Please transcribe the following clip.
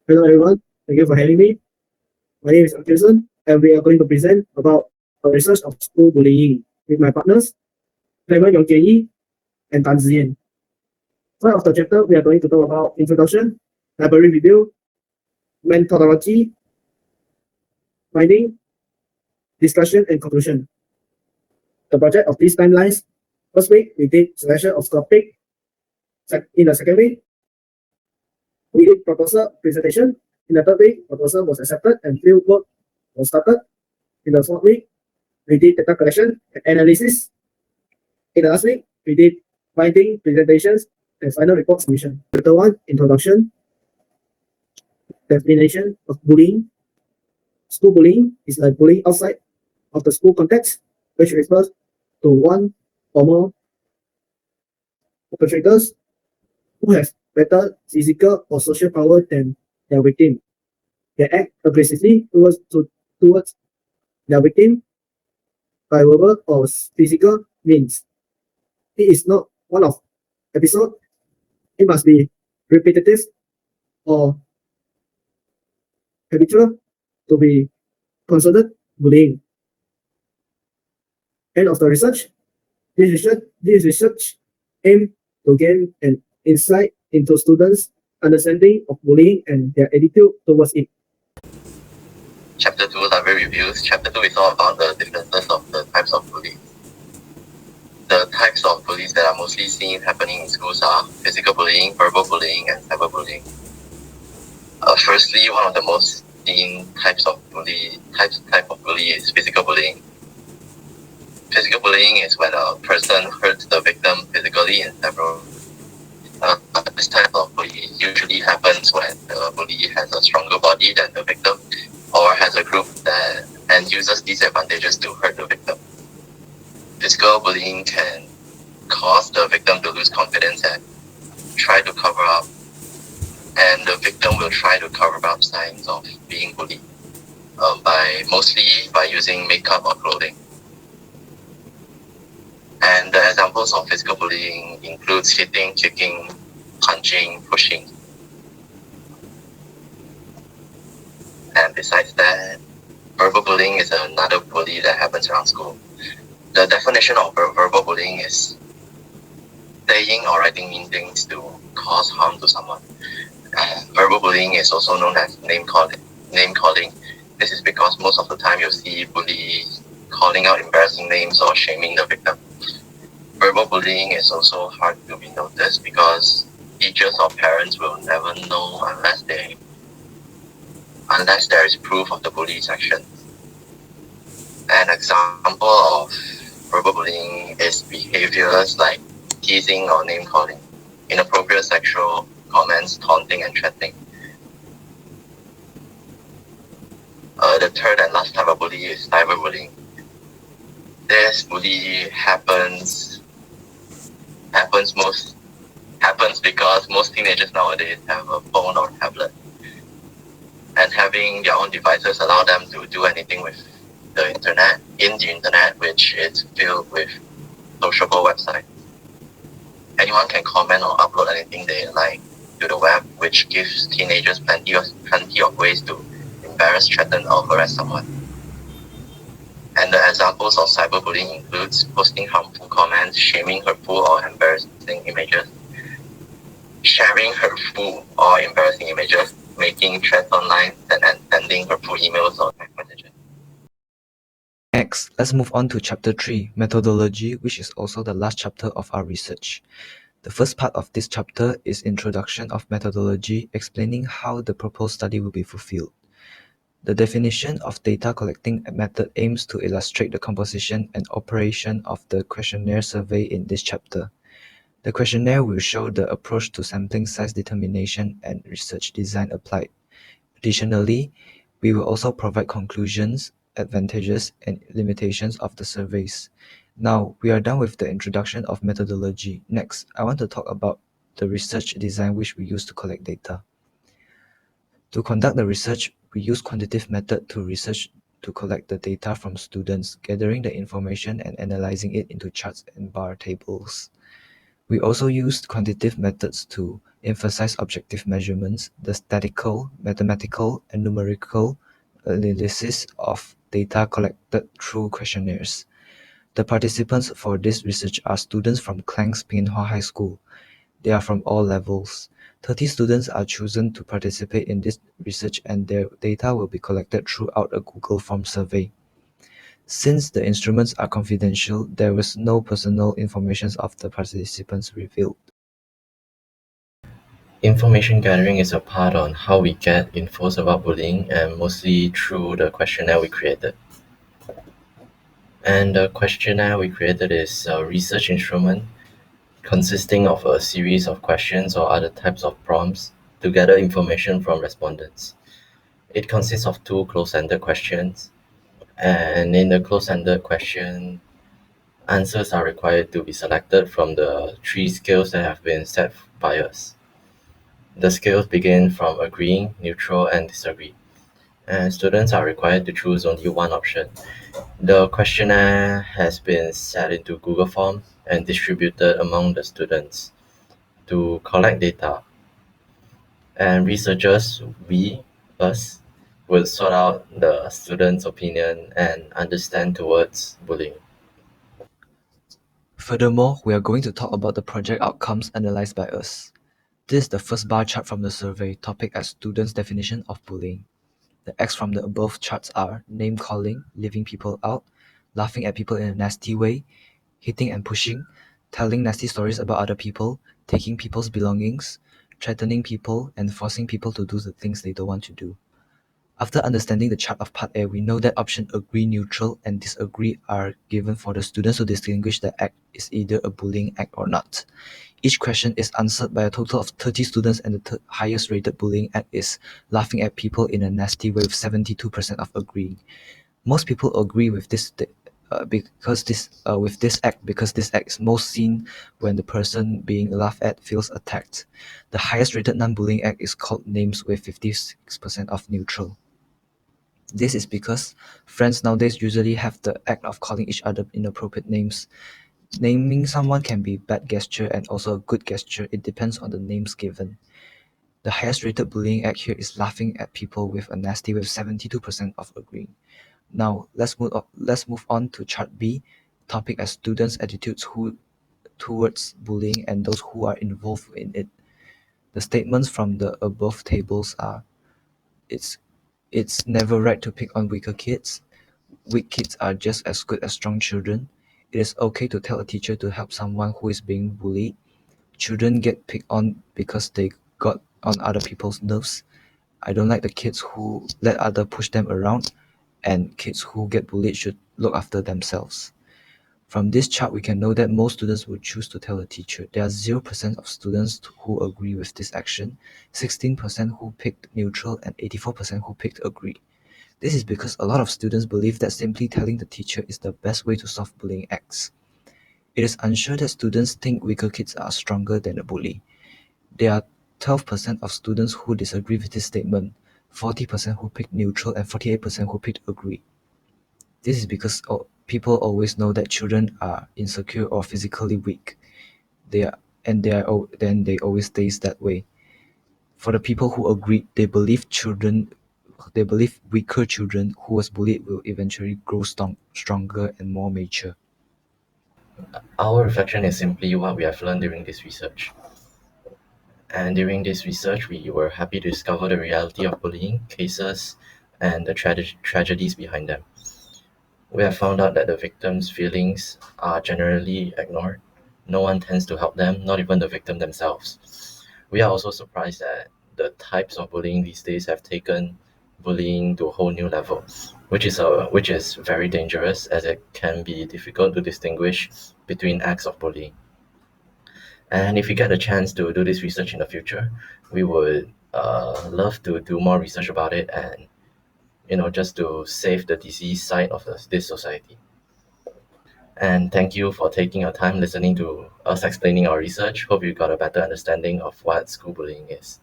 Hello everyone, thank you for having me. My name is Akilson and we are going to present about our research of school bullying with my partners, Clement Yongkei and Tan Ziyan. Part of the chapter, we are going to talk about introduction, library review, methodology, finding, discussion, and conclusion. The project of these timelines, first week, we did selection of topic. In the second week, we did proposal presentation. In the third week, proposal was accepted and field work was started. In the fourth week, we did data collection and analysis. In the last week, we did finding, presentations, and final report submission. Chapter 1, Introduction, Definition of Bullying. School bullying is like bullying outside of the school context, which refers to one or more perpetrators who have better physical or social power than their victim. They act aggressively towards their victim by verbal or physical means. It is not one of episode. It must be repetitive or habitual to be considered bullying. End of the research. This research aimed to gain an insight into students' understanding of bullying and their attitude towards it. Chapter 2, library reviews. Chapter 2 is all about the differences of the types of bullies. The types of bullies that are mostly seen happening in schools are physical bullying, verbal bullying, and cyberbullying. Firstly, one of the most seen type of bully is physical bullying. Physical bullying is when a person hurts the victim physically in several. This type of bullying usually happens when the bully has a stronger body than the victim, or has a group and uses these advantages to hurt the victim. Physical bullying can cause the victim to lose confidence and try to cover up, and the victim will try to cover up signs of being bullied, mostly by using makeup or clothing. And the examples of physical bullying includes hitting, kicking, punching, pushing. And besides that, verbal bullying is another bully that happens around school. The definition of verbal bullying is saying or writing mean things to cause harm to someone. Verbal bullying is also known as name calling. This is because most of the time you'll see bullies calling out embarrassing names or shaming the victim. Verbal bullying is also hard to be noticed because teachers or parents will never know unless there is proof of the bully's actions. An example of verbal bullying is behaviors like teasing or name calling, inappropriate sexual comments, taunting, and threatening. The third and last type of bully is cyberbullying. This bully happens because most teenagers nowadays have a phone or tablet, and having their own devices allow them to do anything with the internet, which is filled with sociable websites. Anyone can comment or upload anything they like to the web, which gives teenagers plenty of ways to embarrass, threaten, or harass someone. And the examples of cyberbullying includes posting harmful comments, shaming, hurtful, or embarrassing images, sharing hurtful or embarrassing images, making threats online, and sending hurtful emails or text messages. Next, let's move on to Chapter 3, Methodology, which is also the last chapter of our research. The first part of this chapter is Introduction of Methodology, explaining how the proposed study will be fulfilled. The definition of data collecting method aims to illustrate the composition and operation of the questionnaire survey in this chapter. The questionnaire will show the approach to sampling size determination and research design applied. Additionally, we will also provide conclusions, advantages, and limitations of the surveys. Now, we are done with the introduction of methodology. Next, I want to talk about the research design which we use to collect data. To conduct the research, we use quantitative method to collect the data from students, gathering the information and analyzing it into charts and bar tables. We also used quantitative methods to emphasize objective measurements, the statistical, mathematical, and numerical analysis of data collected through questionnaires. The participants for this research are students from Klang's Pinghua High School. They are from all levels. 30 students are chosen to participate in this research and their data will be collected throughout a Google Form survey. Since the instruments are confidential, there was no personal information of the participants revealed. Information gathering is a part on how we get infos about bullying and mostly through the questionnaire we created. And the questionnaire we created is a research instrument consisting of a series of questions or other types of prompts to gather information from respondents. It consists of two close-ended questions, and in the close-ended question, answers are required to be selected from the three scales that have been set by us. The scales begin from agreeing, neutral, and disagree, and students are required to choose only one option. The questionnaire has been set into Google Form and distributed among the students to collect data. And researchers, us, will sort out the students' opinion and understand towards bullying. Furthermore, we are going to talk about the project outcomes analyzed by us. This is the first bar chart from the survey, topic as students' definition of bullying. The X from the above charts are name-calling, leaving people out, laughing at people in a nasty way, hitting and pushing, telling nasty stories about other people, taking people's belongings, threatening people, and forcing people to do the things they don't want to do. After understanding the chart of Part A, we know that option agree, neutral, and disagree are given for the students to distinguish the act is either a bullying act or not. Each question is answered by a total of 30 students and the highest rated bullying act is laughing at people in a nasty way with 72% of agreeing. Most people agree with this with this act because this act is most seen when the person being laughed at feels attacked. The highest rated non-bullying act is called names with 56% of neutral. This is because friends nowadays usually have the act of calling each other inappropriate names. Naming someone can be bad gesture and also a good gesture. It depends on the names given. The highest rated bullying act here is laughing at people with a nasty with 72% of agreeing. Now let's move on to chart B, topic as students' attitudes towards bullying and those who are involved in it. The statements from the above tables are it's it's never right to pick on weaker kids. Weak kids are just as good as strong children. It is okay to tell a teacher to help someone who is being bullied. Children get picked on because they got on other people's nerves. I don't like the kids who let others push them around, and kids who get bullied should look after themselves. From this chart, we can know that most students would choose to tell a teacher. There are 0% of students who agree with this action, 16% who picked neutral, and 84% who picked agree. This is because a lot of students believe that simply telling the teacher is the best way to solve bullying acts. It is unsure that students think weaker kids are stronger than a bully. There are 12% of students who disagree with this statement, 40% who picked neutral, and 48% who picked agree. This is because people always know that children are insecure or physically weak. They are, and then they always stays that way. For the people who agree, they believe weaker children who was bullied will eventually grow stronger and more mature. Our reflection is simply what we have learned during this research. And during this research, we were happy to discover the reality of bullying cases and the tragedies behind them. We have found out that the victims' feelings are generally ignored. No one tends to help them, not even the victim themselves. We are also surprised that the types of bullying these days have taken bullying to a whole new level, which is very dangerous as it can be difficult to distinguish between acts of bullying. And if we get a chance to do this research in the future, we would love to do more research about it and just to save the disease side of this society. And thank you for taking your time listening to us explaining our research. Hope you got a better understanding of what school bullying is.